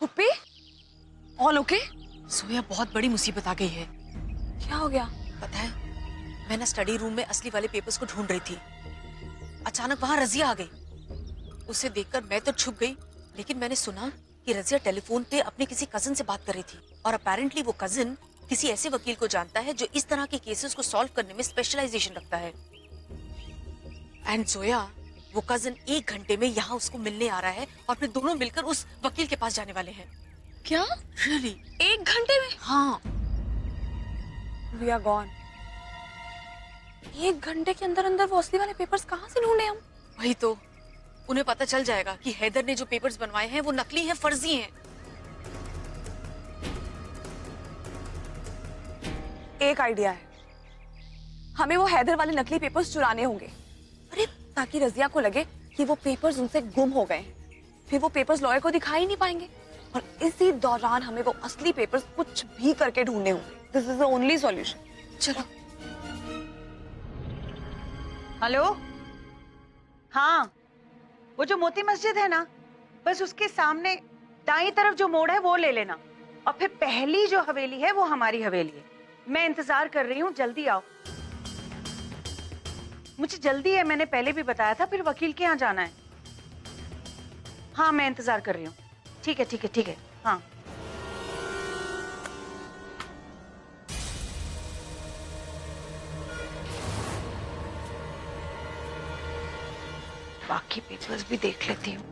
Puppy, all okay? सोया, बहुत बड़ी मुसीबत आ गई है। क्या हो गया? पता है, मैं ना स्टडी रूम में असली वाले पेपर्स को ढूंढ रही थी। अचानक वहां रजिया आ गई। उसे देखकर मैं तो छुप गई, लेकिन मैंने सुना कि रजिया टेलीफोन पे अपने किसी कजिन से बात कर रही थी और अपेरेंटली वो कजिन किसी ऐसे वकील को जानता है जो इस तरह के केसेस को सॉल्व करने में स्पेशलाइजेशन रखता है। एंड जोया, वो कजिन 1 घंटे में यहाँ उसको मिलने आ रहा है और फिर दोनों मिलकर उस वकील के पास जाने वाले हैं। क्या? रियली? 1 घंटे में? हाँ। We are gone. 1 घंटे के अंदर अंदर वो असली वाले पेपर्स कहाँ से ढूंढे हम? वही तो, उन्हें पता चल जाएगा कि हैदर ने जो पेपर्स बनवाए हैं वो नकली हैं, फर्जी हैं। एक आइडिया है, हमें वो हैदर वाले नकली पेपर्स चुराने होंगे। अरे, ताकि रजिया को लगे कि वो पेपर्स उनसे गुम हो गए, फिर वो पेपर्स लॉयर को दिखाई नहीं पाएंगे और इसी दौरान हमें वो असली पेपर्स कुछ भी करके ढूंढने होंगे। This is the only solution. चलो। हेलो, हाँ, वो जो मोती मस्जिद है ना, बस उसके सामने दाईं तरफ जो मोड़ है वो ले लेना और फिर पहली जो हवेली है वो हमारी हवेली है। मैं इंतजार कर रही हूँ, जल्दी आओ। मुझे जल्दी है, मैंने पहले भी बताया था, फिर वकील के यहाँ जाना है। हाँ, मैं इंतजार कर रही हूँ। ठीक है, ठीक है, ठीक है। हाँ, बाकी पेपर्स भी देख लेती हूँ।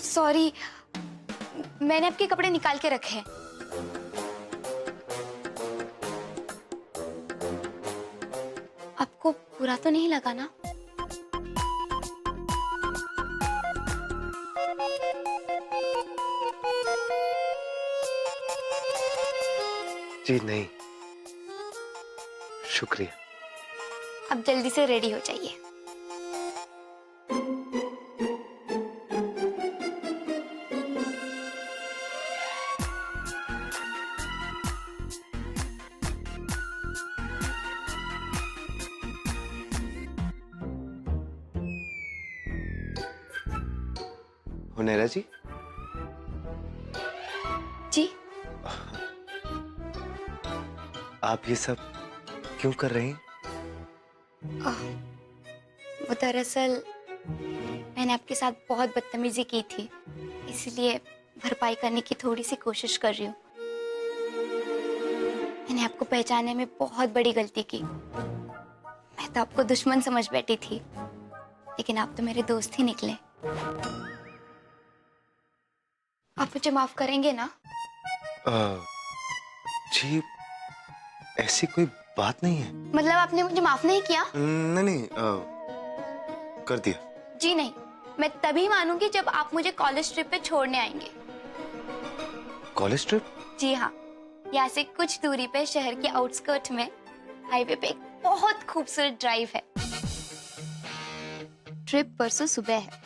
सॉरी, मैंने आपके कपड़े निकाल के रखे हैं। आपको बुरा तो नहीं लगा ना? जी नहीं, शुक्रिया। अब जल्दी से रेडी हो जाइए। हुनैरा जी, जी, आप ये सब क्यों कर रहे हैं? वो दरअसल मैंने आपके साथ बहुत बदतमीजी की थी, इसलिए भरपाई करने की थोड़ी सी कोशिश कर रही हूँ। मैंने आपको पहचानने में बहुत बड़ी गलती की। मैं तो आपको दुश्मन समझ बैठी थी, लेकिन आप तो मेरे दोस्त ही निकले। आप मुझे माफ करेंगे ना? जी, ऐसी कोई बात नहीं है। मतलब आपने मुझे माफ नहीं किया? नहीं नहीं, कर दिया। जी नहीं, मैं तभी मानूंगी जब आप मुझे कॉलेज ट्रिप पे छोड़ने आएंगे। College trip? जी हाँ, यहाँ से कुछ दूरी पे शहर के आउटस्कर्ट में हाईवे पे एक बहुत खूबसूरत ड्राइव है। ट्रिप परसों सुबह है।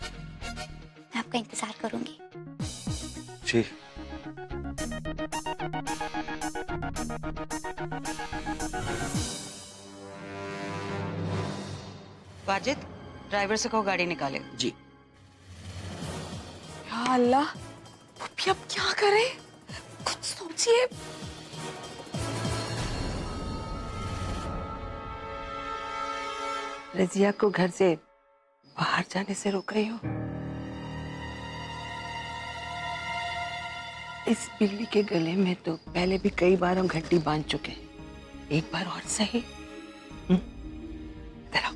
मैं आपका इंतजार करूंगी। जी। वाजिद, ड्राइवर से कहो गाड़ी निकाले। जी। या अल्लाह, अभी अब क्या करें? कुछ सोचिए। रजिया को घर से बाहर जाने से रोक रही हो? इस बिल्ली के गले में तो पहले भी कई बार हम घंटी बांध चुके हैं। एक बार और सही। इधर आओ।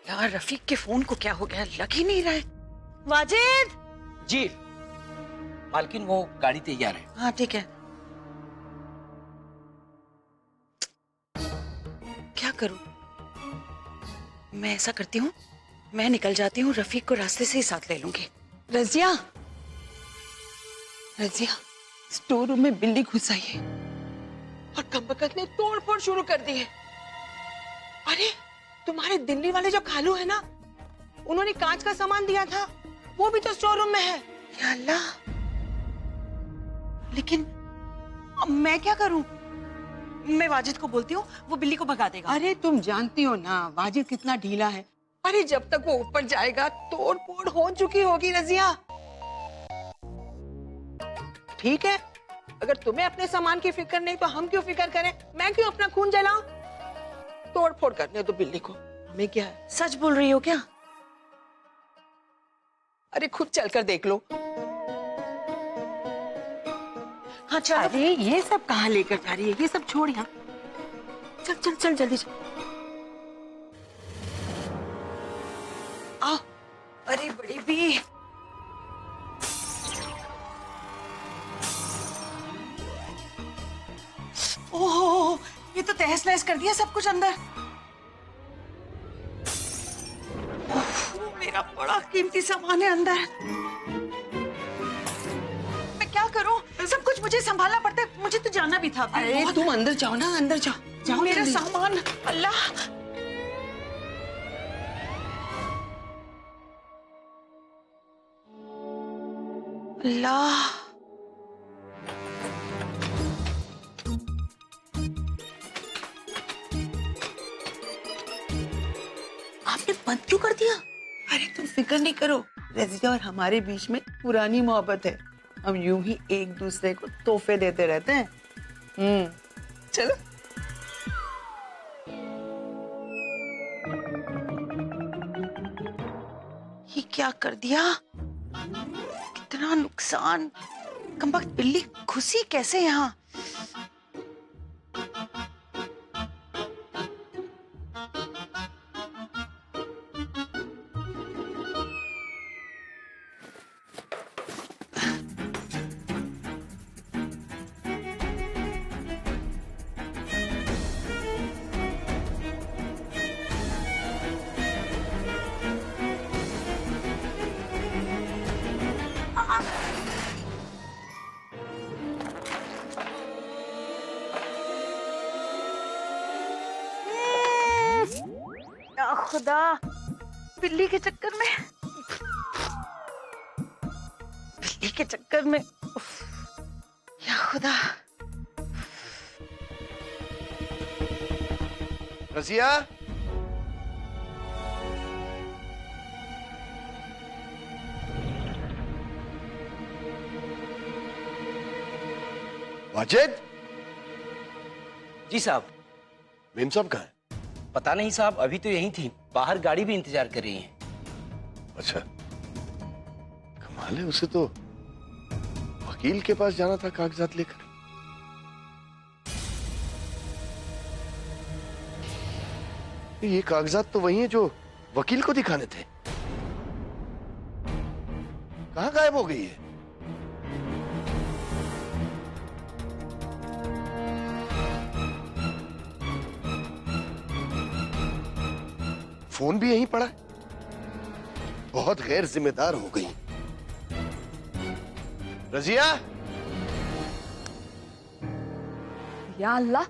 यार रफीक के फोन को क्या हो गया, लग ही नहीं रहा है। वाजिद! जी मालकिन, वो गाड़ी तैयार है। हाँ ठीक है। क्या करूं? मैं ऐसा करती हूँ, मैं निकल जाती हूँ, रफीक को रास्ते से ही साथ ले लूंगी। रजिया, रजिया, स्टोर रूम में बिल्ली घुस आई है और कमबख्त ने तोड़ फोड़ शुरू कर दी है। अरे तुम्हारे दिल्ली वाले जो खालू है ना, उन्होंने कांच का सामान दिया था, वो भी तो स्टोर रूम में है। या अल्लाह, लेकिन अब मैं क्या करूं? मैं वाजिद को बोलती हूँ, वो बिल्ली को भगा देगा। अरे तुम जानती हो ना वाजिद कितना ढीला है। अरे जब तक वो ऊपर जाएगा तोड़ फोड़ हो चुकी होगी रजिया। ठीक है, अगर तुम्हें अपने सामान की फिक्र नहीं तो हम क्यों फिक्र करें? मैं क्यों अपना खून जलाऊं? तोड़ फोड़ करने दो बिल्ली को, हमें क्या है? सच बोल रही हो क्या? अरे खुद चलकर देख लो। हाँ चलो। अरे ये सब कहाँ लेकर जा रही है? ये सब छोड़ यहाँ। चल चल चल जल्दी चल। आओ। अरे बड़ी भी, ओह ये तो तहस नहस कर दिया सब कुछ अंदर। ओह, मेरा बड़ा कीमती सामान है अंदर। मैं क्या करूं? सब कुछ मुझे संभालना पड़ता है। मुझे तो जाना भी था। अरे तुम अंदर जाओ ना, अंदर जाओ। जाओ मेरा जल्दी। सामान, अल्लाह। अल्लाह, आपने बंद क्यों कर दिया? अरे तुम फिक्र नहीं करो, रजिया और हमारे बीच में पुरानी मोहब्बत है। हम यूं ही एक दूसरे को तोहफे देते रहते हैं। चलो। ये क्या कर दिया? कितना नुकसान। कमबख्त बिल्ली घुसी कैसे यहाँ? या खुदा, बिल्ली के चक्कर में, बिल्ली के चक्कर में, उफ, या खुदा। रजिया, वाजिद, जी साहब। मेम साहब कहाँ है? पता नहीं साहब, अभी तो यहीं थी, बाहर गाड़ी भी इंतजार कर रही है। अच्छा, कमाल है, उसे तो वकील के पास जाना था कागजात लेकर। ये कागजात तो वही हैं जो वकील को दिखाने थे। कहाँ गायब हो गई है? फोन भी यहीं पड़ा है। बहुत गैर जिम्मेदार हो गई। रजिया, या अल्लाह,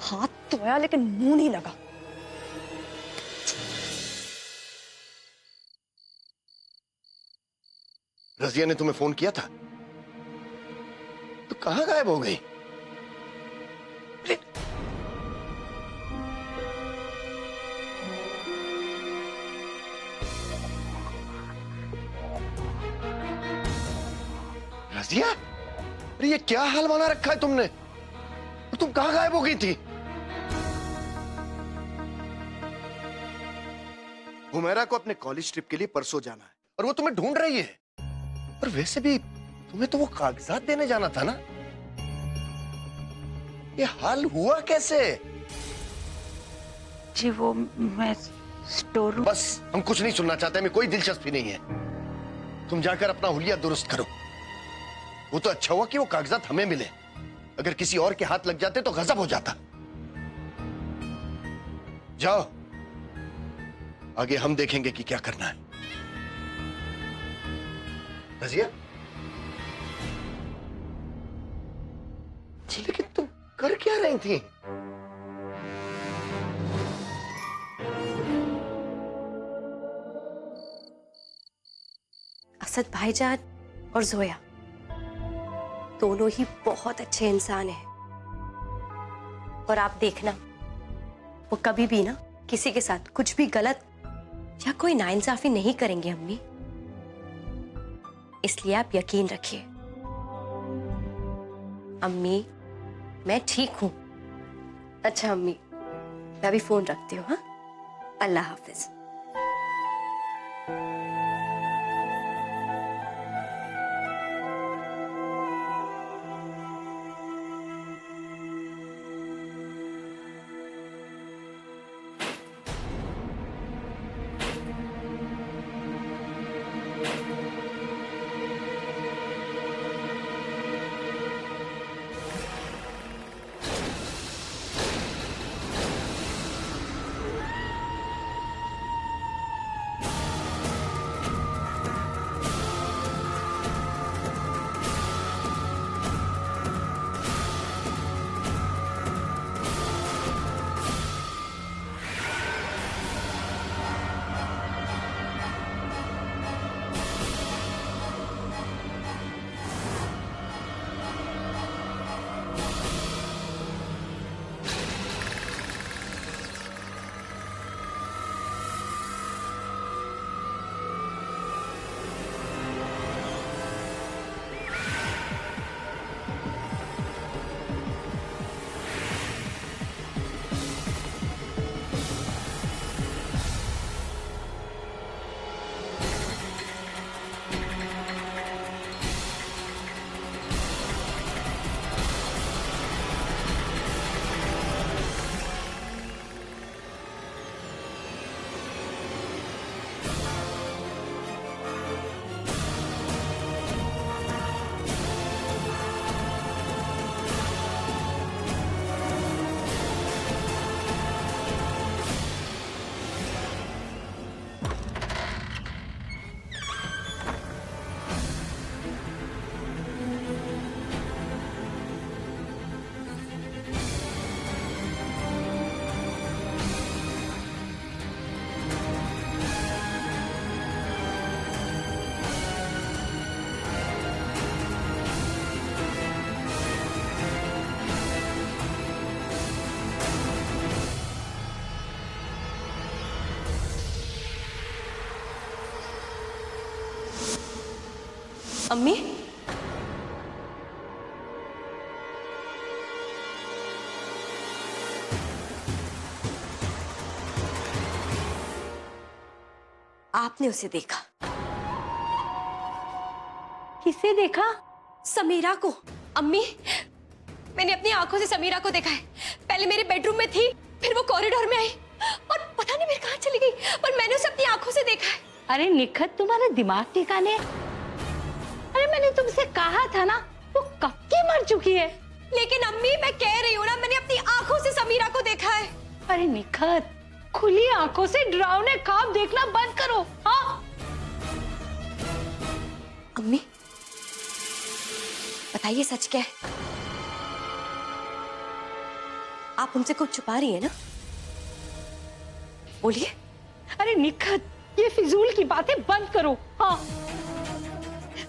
हाथ तो आया लेकिन मुंह नहीं लगा। रजिया ने तुम्हें फोन किया था? तो कहां गायब हो गई? रजिया, अरे ये क्या हाल बना रखा है तुमने? और तुम कहां गायब हो गई थी? हुमैरा को अपने कॉलेज ट्रिप के लिए परसों जाना है और वो तुम्हें ढूंढ रही है। और वैसे भी तुम्हें तो वो कागजात देने जाना था ना? ये हाल हुआ कैसे? जी वो मैं स्टोर रूम। बस, हम कुछ नहीं सुनना चाहते, हमें कोई दिलचस्पी नहीं है। तुम जाकर अपना हुलिया दुरुस्त करो। वो तो अच्छा हुआ कि वो कागजात हमें मिले, अगर किसी और के हाथ लग जाते तो गजब हो जाता। जाओ, आगे हम देखेंगे कि क्या करना है। रजिया, लेकिन तुम कर क्या रही थी? असद भाईजान और जोया दोनों ही बहुत अच्छे इंसान हैं। और आप देखना, वो कभी भी ना किसी के साथ कुछ भी गलत या कोई नाइंसाफी नहीं करेंगे अम्मी। इसलिए आप यकीन रखिए। अम्मी, मैं ठीक हूं। अच्छा अम्मी, मैं अभी फोन रखती हूँ। हाँ, अल्लाह हाफिज। अम्मी, आपने उसे देखा। किसे देखा? समीरा को। अम्मी, मैंने अपनी आंखों से समीरा को देखा है। पहले मेरे बेडरूम में थी, फिर वो कॉरिडोर में आई और पता नहीं मेरे कहाँ चली गई, पर मैंने उसे अपनी आंखों से देखा है। अरे निखत, तुम्हारा दिमाग ठिकाने है? अरे मैंने तुमसे कहा था ना, वो कब की मर चुकी है। लेकिन अम्मी, मैं कह रही हूँ ना, मैंने अपनी आंखों से समीरा को देखा है। अरे निखत, खुली आंखों से डरावने ख्वाब देखना बंद करो। हाँ अम्मी, बताइए सच क्या है? आप हमसे कुछ छुपा रही है ना? बोलिए। अरे निखत, ये फिजूल की बातें बंद करो। हाँ,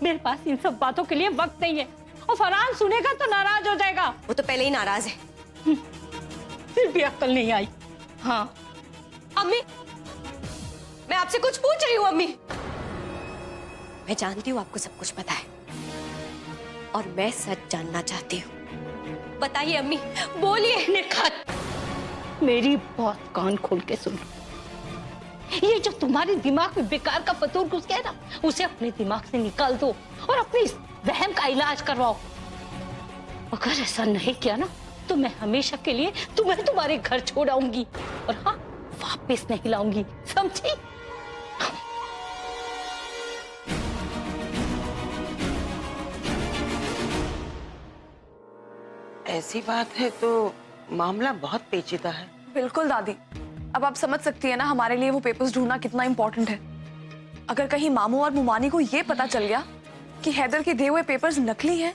मेरे पास इन सब बातों के लिए वक्त नहीं है, और फरहान सुनेगा तो नाराज हो जाएगा। वो तो पहले ही नाराज है। फिर भी अक्ल नहीं आई। हाँ अम्मी, मैं आपसे कुछ पूछ रही हूँ। अम्मी, मैं जानती हूँ आपको सब कुछ पता है, और मैं सच जानना चाहती हूँ। बताइए अम्मी, बोलिए। निखत, मेरी बात कान खोल के सुन। ये जो तुम्हारे दिमाग में बेकार का फतूर घुस गया ना, उसे अपने दिमाग से निकाल दो और अपने इस वहम का इलाज करवाओ। अगर ऐसा नहीं किया ना, तो मैं हमेशा के लिए तुम्हें तुम्हारे घर छोड़ आऊंगी, और हाँ, वापस नहीं लाऊंगी, समझी? ऐसी बात है तो मामला बहुत पेचीदा है। बिल्कुल दादी, अब आप समझ सकती है ना हमारे लिए वो पेपर्स ढूंढना कितना इंपॉर्टेंट है। अगर कहीं मामू और मुमानी को ये पता चल गया कि हैदर के दिए हुए पेपर्स नकली हैं,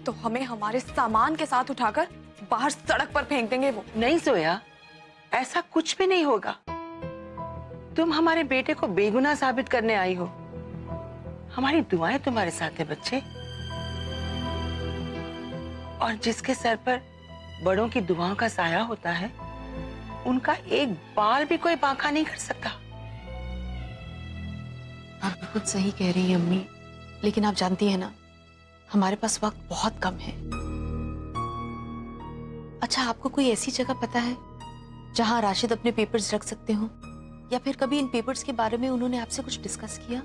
तो हमें हमारे सामान के साथ उठाकर बाहर सड़क पर फेंक देंगे वो। नहीं जोया, ऐसा कुछ भी नहीं होगा। तुम हमारे बेटे को बेगुनाह साबित करने आई हो। हमारी दुआएं तुम्हारे साथ है बच्चे, और जिसके सर पर बड़ों की दुआओं का साया होता है, उनका एक बाल भी कोई बांका नहीं कर सकता। आप बिल्कुल सही कह रही हैं अम्मी, लेकिन आप जानती हैं ना, हमारे पास वक्त बहुत कम है। अच्छा, आपको कोई ऐसी जगह पता है जहां राशिद अपने पेपर्स रख सकते हो, या फिर कभी इन पेपर्स के बारे में उन्होंने आपसे कुछ डिस्कस किया?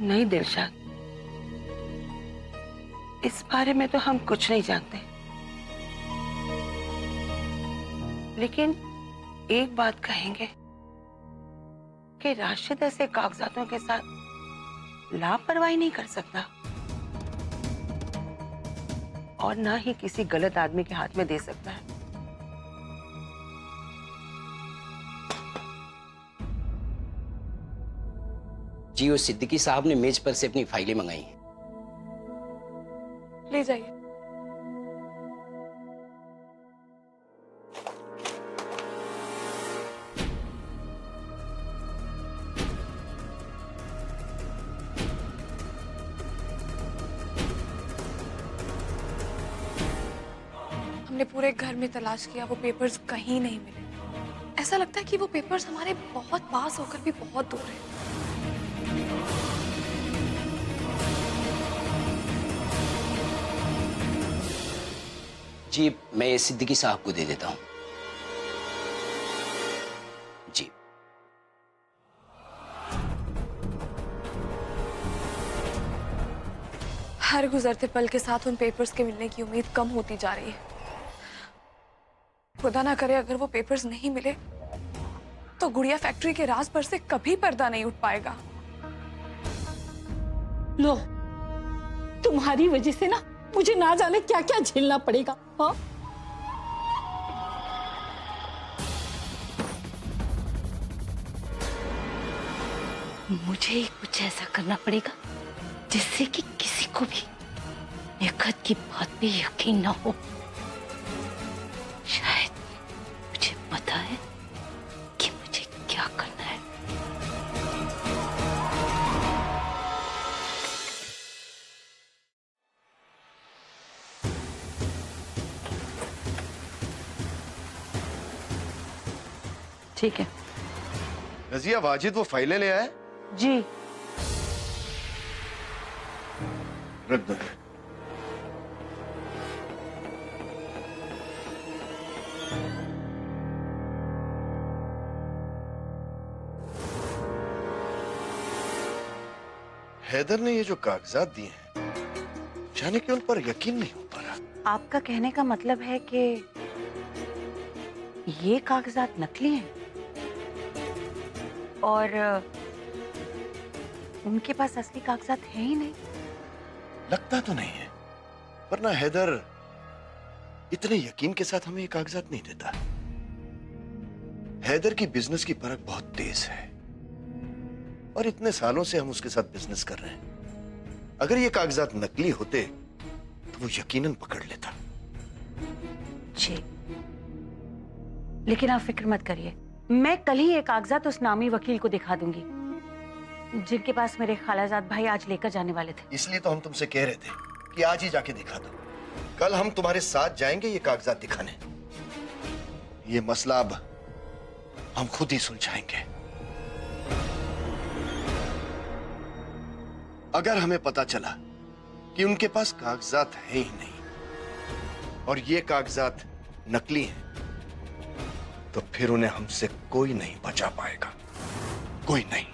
नहीं दिलशाद, इस बारे में तो हम कुछ नहीं जानते। लेकिन एक बात कहेंगे कि राशिद ऐसे कागजातों के साथ लापरवाही नहीं कर सकता, और ना ही किसी गलत आदमी के हाथ में दे सकता है। जी, वो सिद्दीकी साहब ने मेज पर से अपनी फाइलें मंगाई हैं। ले जाइए। हमने पूरे घर में तलाश किया, वो पेपर्स कहीं नहीं मिले। ऐसा लगता है कि वो पेपर्स हमारे बहुत पास होकर भी बहुत दूर है। जी, मैं ये सिद्दीकी साहब को दे देता हूँ। जी। हर गुजरते पल के साथ उन पेपर्स के मिलने की उम्मीद कम होती जा रही है। खुदा ना करे अगर वो पेपर्स नहीं मिले तो गुड़िया फैक्ट्री के राज पर से कभी पर्दा नहीं उठ पाएगा। लो, तुम्हारी वजह से ना मुझे ना जाने क्या क्या झेलना पड़ेगा। हाँ, मुझे कुछ ऐसा करना पड़ेगा जिससे कि किसी को भी निखत की बात पे यकीन ना हो। शायद मुझे पता है कि मुझे क्या करना है। ठीक है रजिया, वाजिद वो फाइलें ले आए? जी। रख दो। हैदर ने ये जो कागजात दिए हैं, जाने कि उन पर यकीन नहीं हो पा रहा। आपका कहने का मतलब है कि ये कागजात नकली हैं और उनके पास असली कागजात हैं ही नहीं। लगता तो नहीं है, वरना हैदर इतने यकीन के साथ हमें ये कागजात नहीं देता। हैदर की बिजनेस की परख बहुत तेज है और इतने सालों से हम उसके साथ बिजनेस कर रहे हैं। अगर ये कागजात नकली होते तो वो यकीनन पकड़ लेता। जी, लेकिन आप फिक्र मत करिए, मैं कल ही ये कागजात उस नामी वकील को दिखा दूंगी जिनके पास मेरे खालाजाद भाई आज लेकर जाने वाले थे। इसलिए तो हम तुमसे कह रहे थे कि आज ही जाके दिखा दो। कल हम तुम्हारे साथ जाएंगे ये कागजात दिखाने। ये मसला अब हम खुद ही सुलझाएंगे। अगर हमें पता चला कि उनके पास कागजात है ही नहीं और ये कागजात नकली हैं, तो फिर उन्हें हमसे कोई नहीं बचा पाएगा, कोई नहीं।